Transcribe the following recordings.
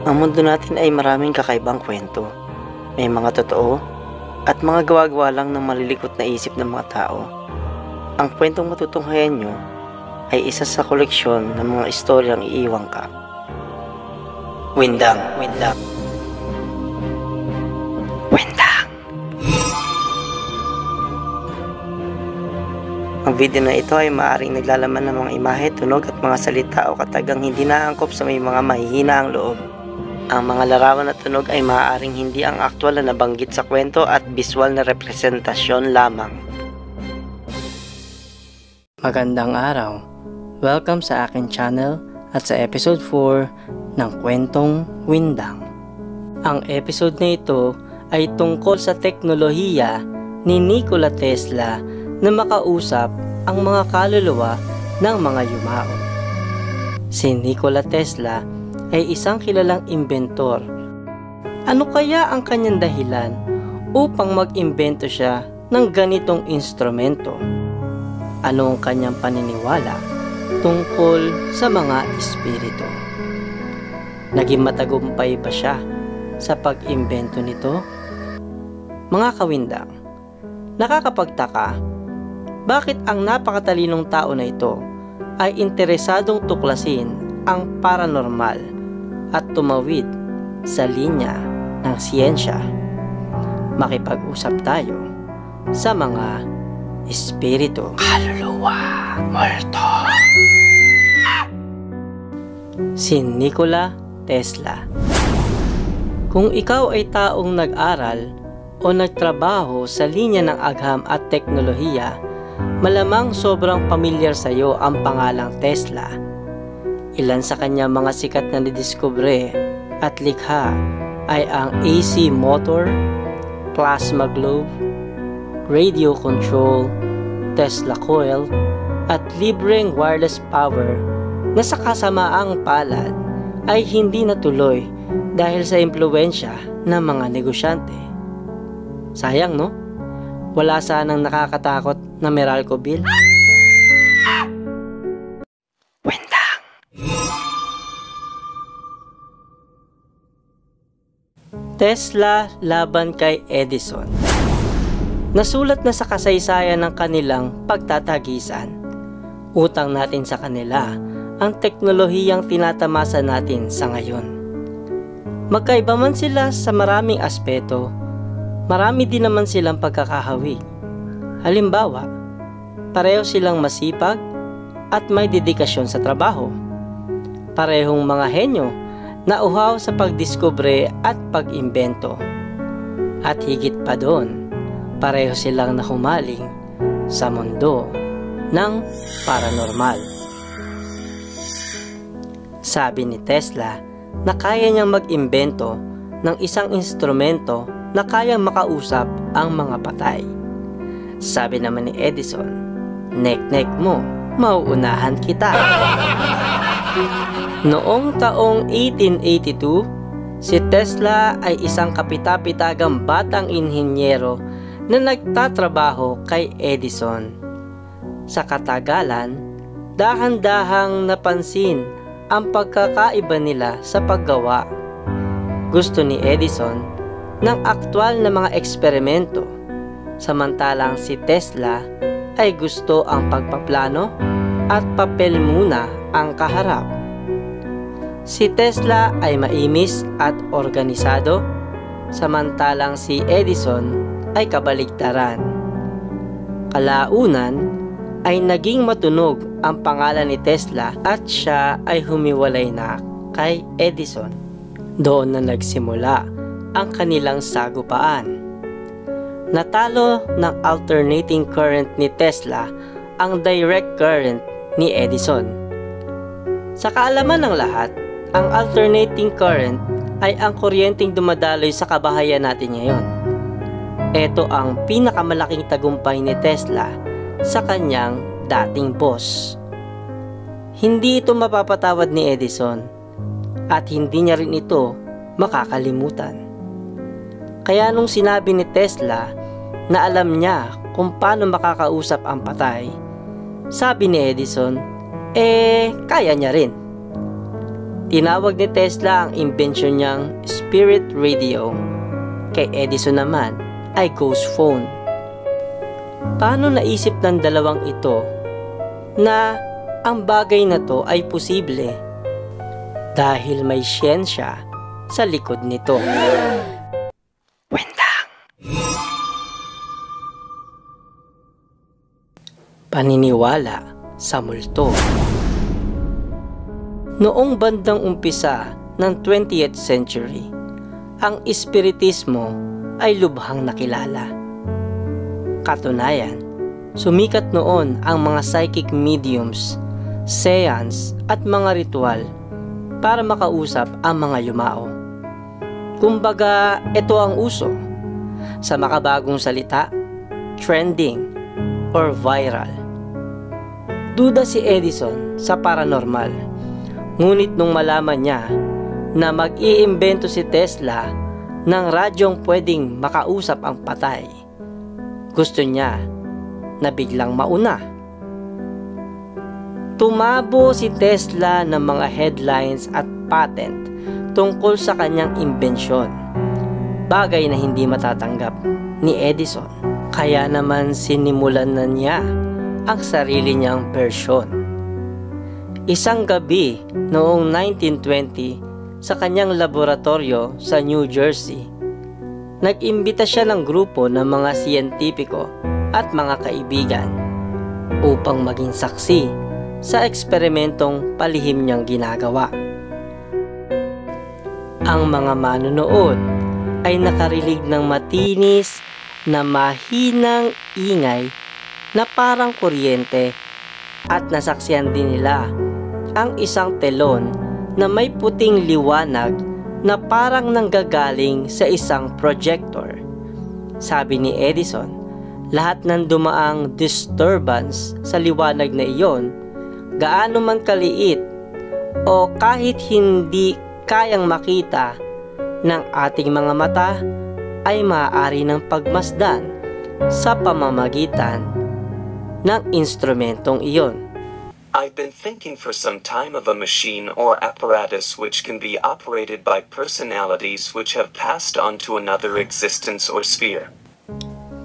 Ang mundo natin ay maraming kakaibang kwento. May mga totoo at mga gawa-gawa lang ng malilikot na isip ng mga tao. Ang kwentong matutunghayan nyo ay isa sa koleksyon ng mga istoryang iiwan ka. Windang. Windang. Ang video na ito ay maaaring naglalaman ng mga imahe, tunog at mga salita o katagang hindi naangkop sa may mga mahihina ang loob. Ang mga larawan at tunog ay maaaring hindi ang aktwal na nabanggit sa kwento at biswal na representasyon lamang. Magandang araw! Welcome sa akin channel at sa episode 4 ng Kwentong Windang. Ang episode na ito ay tungkol sa teknolohiya ni Nikola Tesla na makausap ang mga kaluluwa ng mga yumao. Si Nikola Tesla ay isang kilalang inventor. Ano kaya ang kanyang dahilan upang mag-imbento siya ng ganitong instrumento? Ano ang kanyang paniniwala tungkol sa mga espiritu? Naging matagumpay ba siya sa pag-imbento nito? Mga kawindang, nakakapagtaka, bakit ang napakatalinong tao na ito ay interesadong tuklasin ang paranormal at tumawid sa linya ng siyensya? Makipag-usap tayo sa mga espiritu. Kaluluwa, multo. Si Nikola Tesla. Kung ikaw ay taong nag-aral o nagtrabaho sa linya ng agham at teknolohiya, malamang sobrang pamilyar sa iyo ang pangalang Tesla. Ilan sa kanya mga sikat na nidiskubre at likha ay ang AC motor, plasma globe, radio control, Tesla coil, at libreng wireless power na sa kasamaang palad ay hindi natuloy dahil sa impluwensya ng mga negosyante. Sayang, no? Wala sanang nakakatakot na Meralco bill. Windang. Tesla laban kay Edison. Nasulat na sa kasaysayan ng kanilang pagtatagisan. Utang natin sa kanila ang teknolohiyang tinatamasa natin sa ngayon. Magkaiba man sila sa maraming aspeto, marami din naman silang pagkakahawi. Halimbawa, pareho silang masipag at may dedikasyon sa trabaho. Parehong mga henyo na uhaw sa pagdiskubre at pag-imbento. At higit pa doon, pareho silang nahumaling sa mundo ng paranormal. Sabi ni Tesla na kaya niyang mag-imbento ng isang instrumento na kayang makausap ang mga patay. Sabi naman ni Edison, nek-nek mo, mauunahan kita. Noong taong 1882, si Tesla ay isang kapitapitagang batang inhinyero na nagtatrabaho kay Edison. Sa katagalan, dahan-dahang napansin ang pagkakaiba nila sa paggawa. Gusto ni Edison ng aktwal na mga eksperimento, samantalang si Tesla ay gusto ang pagpaplano at papel muna ang kaharap. Si Tesla ay maimis at organisado, samantalang si Edison ay kabaligtaran. Kalaunan ay naging matunog ang pangalan ni Tesla at siya ay humiwalay na kay Edison. Doon na nagsimula ang kanilang sagupaan. Natalo ng alternating current ni Tesla ang direct current ni Edison. Sa kaalaman ng lahat, ang alternating current ay ang kuryenteng dumadaloy sa kabahayan natin ngayon. Ito ang pinakamalaking tagumpay ni Tesla sa kanyang dating boss. Hindi ito mapapatawad ni Edison at hindi niya rin ito makakalimutan. Kaya nung sinabi ni Tesla na alam niya kung paano makakausap ang patay, sabi ni Edison, kaya niya rin. Tinawag ni Tesla ang imbensyon niyang spirit radio. Kay Edison naman ay ghost phone. Paano naisip ng dalawang ito na ang bagay na to ay posible? Dahil may siyensya sa likod nito. Kwentang paniniwala sa multo. Noong bandang umpisa ng 20th century, ang espiritismo ay lubhang nakilala. Katunayan, sumikat noon ang mga psychic mediums, seance at mga ritual para makausap ang mga yumao. Kumbaga, ito ang uso. Sa makabagong salita, trending or viral. Duda si Edison sa paranormal. Ngunit nung malaman niya na mag-iimbento si Tesla ng radyong pwedeng makausap ang patay, gusto niya na biglang mauna. Tumabo si Tesla ng mga headlines at patent tungkol sa kanyang imbensyon, bagay na hindi matatanggap ni Edison. Kaya naman sinimulan na niya ang sarili niyang bersyon. Isang gabi noong 1920 sa kanyang laboratorio sa New Jersey, nag-imbita siya ng grupo ng mga siyentipiko at mga kaibigan upang maging saksi sa eksperimentong palihim niyang ginagawa. Ang mga manonood ay nakarinig ng matinis na mahinang ingay na parang kuryente at nasaksihan din nila ang isang telon na may puting liwanag na parang nanggagaling sa isang projector. Sabi ni Edison, lahat ng dumaang disturbance sa liwanag na iyon, gaano man kaliit o kahit hindi kayang makita ng ating mga mata, ay maaari ng pagmasdan sa pamamagitan ng instrumentong iyon. I've been thinking for some time of a machine or apparatus which can be operated by personalities which have passed on to another existence or sphere.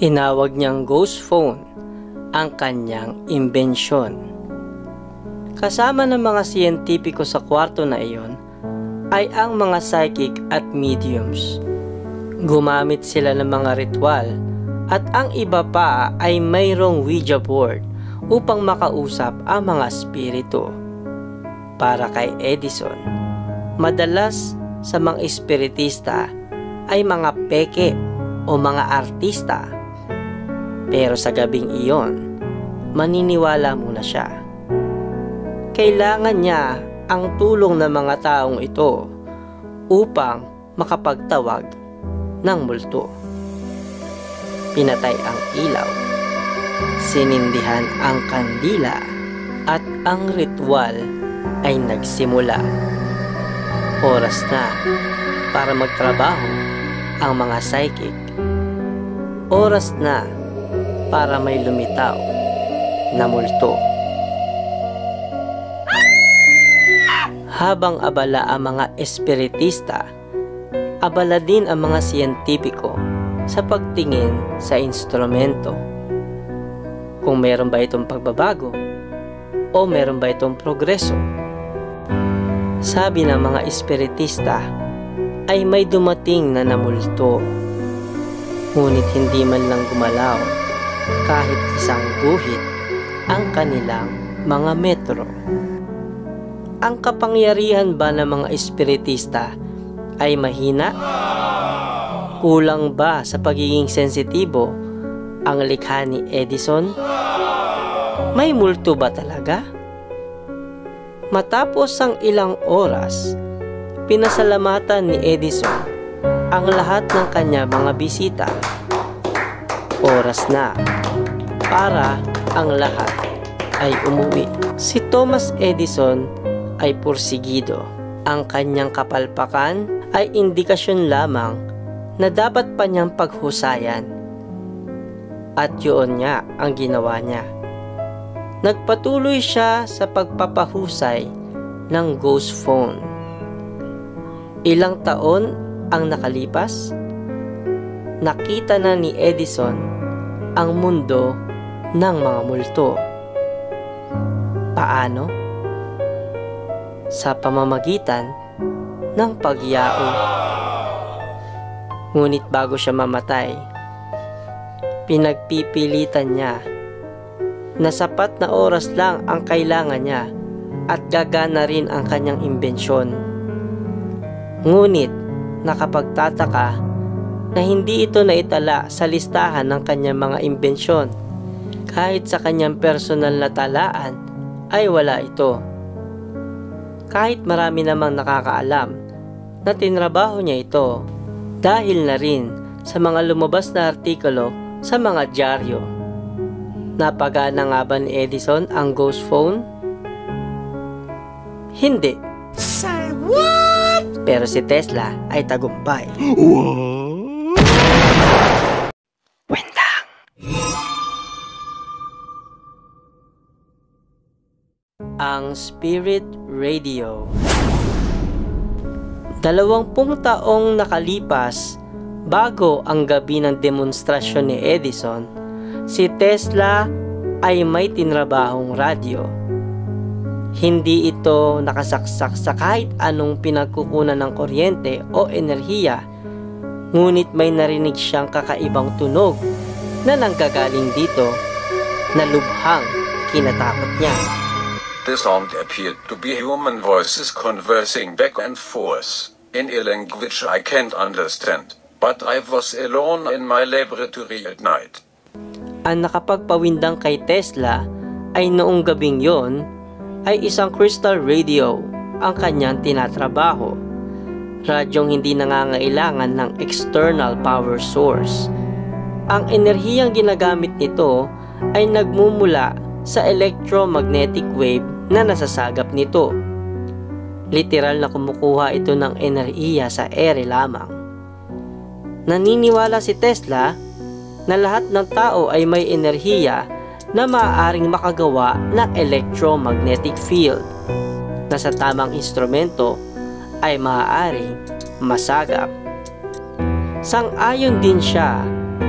Tinawag niyang ghost phone ang kanyang imbensyon. Kasama ng mga siyentipiko sa kwarto na iyon ay ang mga psychic at mediums. Gumamit sila ng mga ritual at ang iba pa ay mayroong Ouija board upang makausap ang mga espiritu. Para kay Edison, madalas sa mga espiritista ay mga peke o mga artista. Pero sa gabing iyon, maniniwala muna siya. Kailangan niya ang tulong ng mga taong ito upang makapagtawag ng multo. Pinatay ang ilaw, sinindihan ang kandila at ang ritual ay nagsimula. Oras na para magtrabaho ang mga psychic. Oras na para may lumitaw na multo. Habang abala ang mga espiritista, abala din ang mga siyentipiko sa pagtingin sa instrumento. Kung meron ba itong pagbabago o meron ba itong progreso. Sabi ng mga espiritista ay may dumating na namulto, ngunit hindi man lang gumalaw kahit isang guhit ang kanilang mga metro. Ang kapangyarihan ba ng mga espiritista ay mahina? Kulang ba sa pagiging sensitibo ang likha ni Edison? May multo ba talaga? Matapos ang ilang oras, pinasalamatan ni Edison ang lahat ng kanya mga bisita. Oras na para ang lahat ay umuwi. Si Thomas Edison ay porsigido. Ang kanyang kapalpakan ay indikasyon lamang na dapat pa niyang paghusayan. At yun nga ang ginawa niya. Nagpatuloy siya sa pagpapahusay ng ghost phone. Ilang taon ang nakalipas, nakita na ni Edison ang mundo ng mga multo. Paano? Sa pamamagitan ng pagyao. Ngunit bago siya mamatay, pinagpipilitan niya na sapat na oras lang ang kailangan niya at gagana rin ang kanyang imbensyon. Ngunit nakapagtataka na hindi ito naitala sa listahan ng kanyang mga imbensyon. Kahit sa kanyang personal na talaan ay wala ito. Kahit marami namang nakakaalam na tinrabaho niya ito dahil na rin sa mga lumabas na artikulo sa mga dyaryo. Napagana nga ba ni Edison ang ghost phone? Hindi. Say what? Pero si Tesla ay tagumpay. Wendang. Ang Spirit Radio. 20 taong nakalipas bago ang gabi ng demonstrasyon ni Edison, si Tesla ay may tinrabahong radyo. Hindi ito nakasaksak sa kahit anong pinagkukunan ng kuryente o enerhiya, ngunit may narinig siyang kakaibang tunog na nanggagaling dito na lubhang kinatakot niya. The sound appeared to be human voices conversing back and forth in a language I can't understand, but I was alone in my laboratory at night. Ang nakapagpawindang kay Tesla ay noong gabing yon ay isang crystal radio ang kanyang tinatrabaho. Radyong hindi nangangailangan ng external power source. Ang enerhiyang ginagamit nito ay nagmumula sa electromagnetic wave na nasasagap nito. Literal na kumukuha ito ng enerhiya sa ere lamang. Naniniwala si Tesla na lahat ng tao ay may enerhiya na maaaring makagawa ng electromagnetic field na sa tamang instrumento ay maaaring masagap. Sang-ayon din siya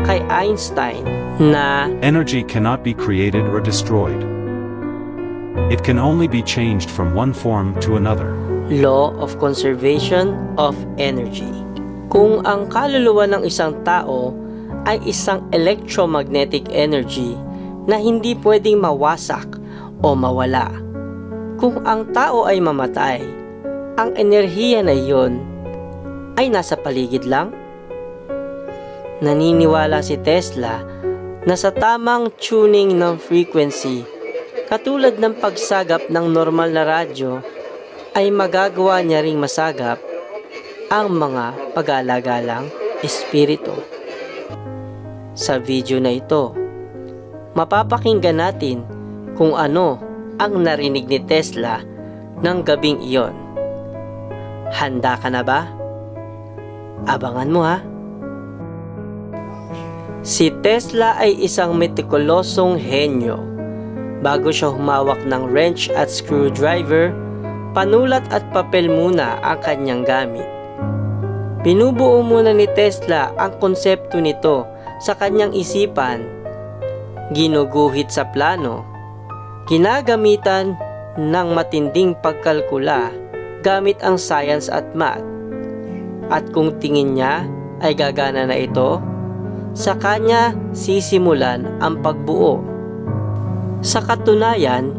kay Einstein na energy cannot be created or destroyed. It can only be changed from one form to another. Law of Conservation of Energy. Kung ang kaluluwa ng isang tao ay isang electromagnetic energy na hindi pwedeng mawasak o mawala. Kung ang tao ay mamatay, ang enerhiya na iyon ay nasa paligid lang. Naniniwala si Tesla na sa tamang tuning ng frequency, katulad ng pagsagap ng normal na radyo, ay magagawa niya ring masagap ang mga pag-alagalang espiritu. Sa video na ito, mapapakinggan natin kung ano ang narinig ni Tesla ng gabing iyon. Handa ka na ba? Abangan mo ha! Si Tesla ay isang metikulosong henyo. Bago siya humawak ng wrench at screwdriver, panulat at papel muna ang kanyang gamit. Binubuo muna ni Tesla ang konsepto nito sa kanyang isipan, ginuguhit sa plano, ginagamitan ng matinding pagkalkula gamit ang science at math. At kung tingin niya ay gagana na ito, sa kanya sisimulan ang pagbuo. Sa katunayan,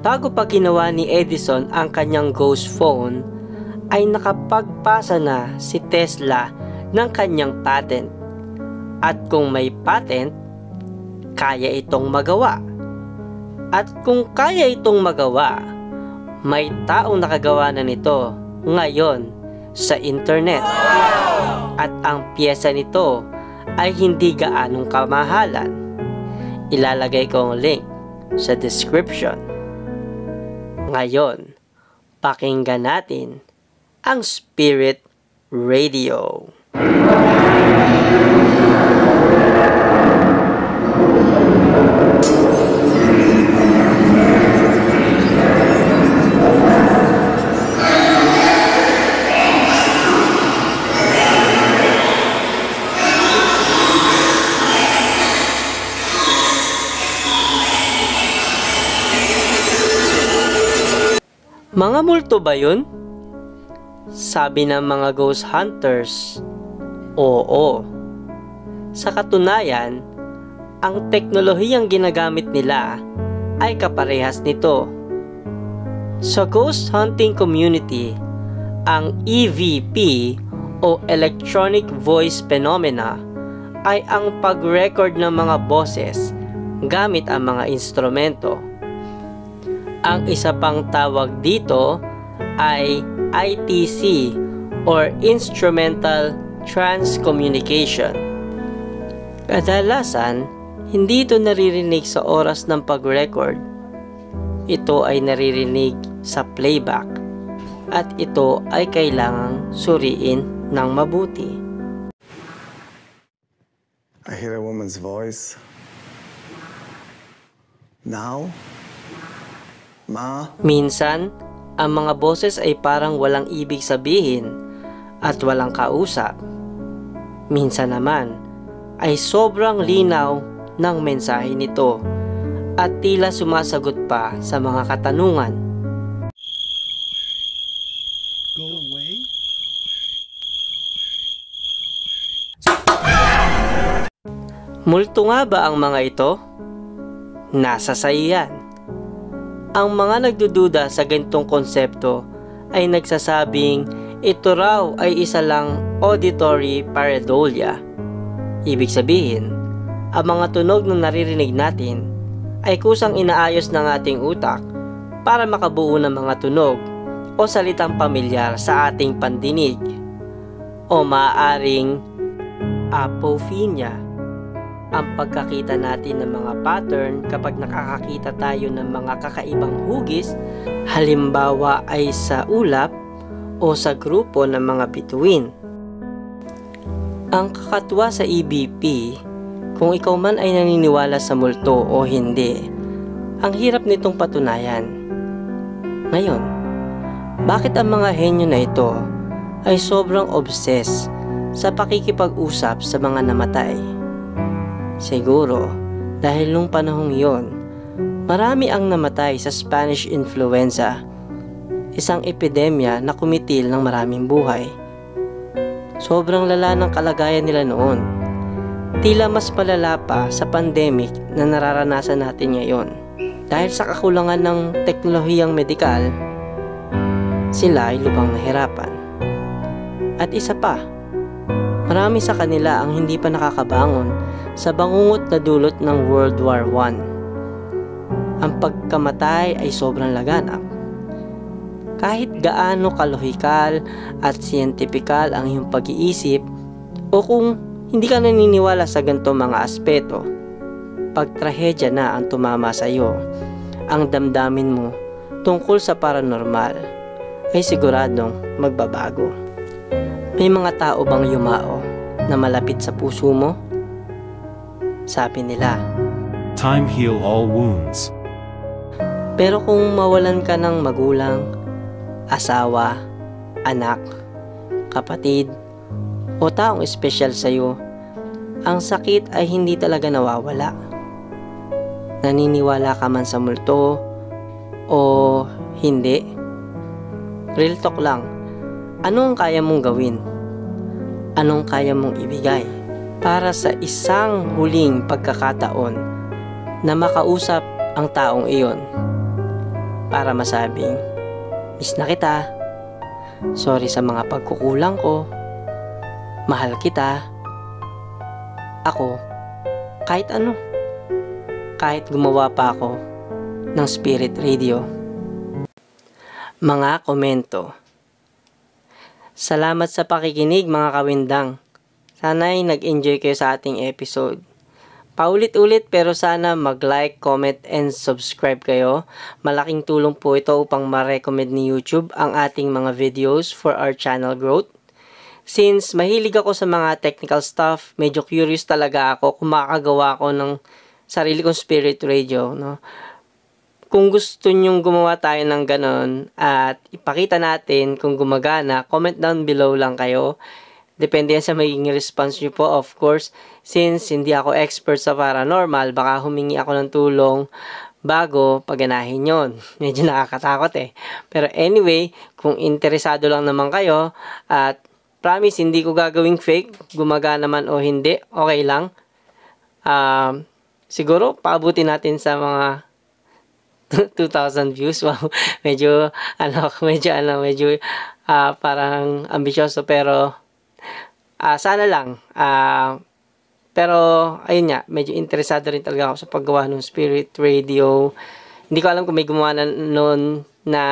bago pa ginawa ni Edison ang kanyang ghost phone, ay nakapagpasa na si Tesla ng kanyang patent. At kung may patent, kaya itong magawa. At kung kaya itong magawa, may taong nakagawa na nito ngayon sa internet. At ang piyesa nito ay hindi gaanong kamahalan. Ilalagay ko ang link sa description. Ngayon, pakinggan natin ang Spirit Radio. Mga multo ba yun? Sabi ng mga ghost hunters, oo. Sa katunayan, ang teknolohiyang ginagamit nila ay kaparehas nito. Sa ghost hunting community, ang EVP o Electronic Voice Phenomena ay ang pag-record ng mga boses gamit ang mga instrumento. Ang isa pang tawag dito ay ITC or Instrumental Transcommunication. Kadalasan, hindi ito naririnig sa oras ng pag-record. Ito ay naririnig sa playback at ito ay kailangang suriin ng mabuti. I hear a woman's voice. Now? Ma? Minsan, ang mga boses ay parang walang ibig sabihin at walang kausap. Minsan naman, ay sobrang linaw ng mensahe nito at tila sumasagot pa sa mga katanungan. Go away? Multo nga ba ang mga ito? Nasa sayo yan. Ang mga nagdududa sa ganitong konsepto ay nagsasabing ito raw ay isa lang auditory pareidolia. Ibig sabihin, ang mga tunog na naririnig natin ay kusang inaayos ng ating utak para makabuo ng mga tunog o salitang pamilyar sa ating pandinig o maaaring apophenia, ang pagkakita natin ng mga pattern kapag nakakakita tayo ng mga kakaibang hugis, halimbawa ay sa ulap o sa grupo ng mga bituin. Ang kakatuwa sa EVP, kung ikaw man ay naniniwala sa multo o hindi, ang hirap nitong patunayan. Ngayon, bakit ang mga henyo na ito ay sobrang obsessed sa pakikipag-usap sa mga namatay? Siguro, dahil nung panahong iyon, marami ang namatay sa Spanish influenza, isang epidemya na kumitil ng maraming buhay. Sobrang lala ng kalagayan nila noon. Tila mas palala pa sa pandemic na nararanasan natin ngayon. Dahil sa kakulangan ng teknolohiyang medikal, sila ay lubhang nahirapan. At isa pa, marami sa kanila ang hindi pa nakakabangon sa bangungot na dulot ng World War I. Ang pagkamatay ay sobrang laganap. Kahit gaano kalohikal at siyentipikal ang iyong pag-iisip o kung hindi ka naniniwala sa ganitong mga aspeto, pag trahedya na ang tumama sa iyo, ang damdamin mo tungkol sa paranormal ay siguradong magbabago. May mga tao bang yumao na malapit sa puso mo? Sabi nila, Time heal all wounds. pero kung mawalan ka ng magulang, asawa, anak, kapatid, o taong espesyal sa iyo, ang sakit ay hindi talaga nawawala. Naniniwala ka man sa multo o hindi? Real talk lang, anong kaya mong gawin? Anong kaya mong ibigay para sa isang huling pagkakataon na makausap ang taong iyon? Para masabing, miss na kita, sorry sa mga pagkukulang ko, mahal kita, ako, kahit ano, kahit gumawa pa ako ng spirit radio. Mga komento. Salamat sa pakikinig mga kawindang. Sana'y nag-enjoy kayo sa ating episode. Paulit-ulit pero sana mag-like, comment, and subscribe kayo. Malaking tulong po ito upang ma-recommend ni YouTube ang ating mga videos for our channel growth. Since mahilig ako sa mga technical stuff, medyo curious talaga ako kung makakagawa ko ng sarili kong spirit radio, no? Kung gusto nyong gumawa tayo ng ganon at ipakita natin kung gumagana, comment down below lang kayo. Depende yan sa magiging response nyo po, of course. Since hindi ako expert sa paranormal, baka humingi ako ng tulong, bago paganahin yon. Medyo nakakatakot eh. Pero anyway, kung interesado lang naman kayo at promise hindi ko gagawing fake, gumagana man o hindi, okay lang. Siguro paabutin natin sa mga 2,000 views. Wow, medyo parang ambisyoso pero sana lang. Pero ayun nga, medyo interesado rin talaga ako sa paggawa ng Spirit Radio. Hindi ko alam kung may gumawa na noon na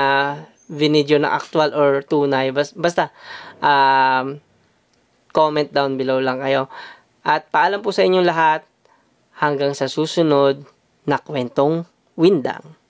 video na actual or tunay. Basta comment down below lang kayo. At paalam po sa inyong lahat hanggang sa susunod na kwentong Windang.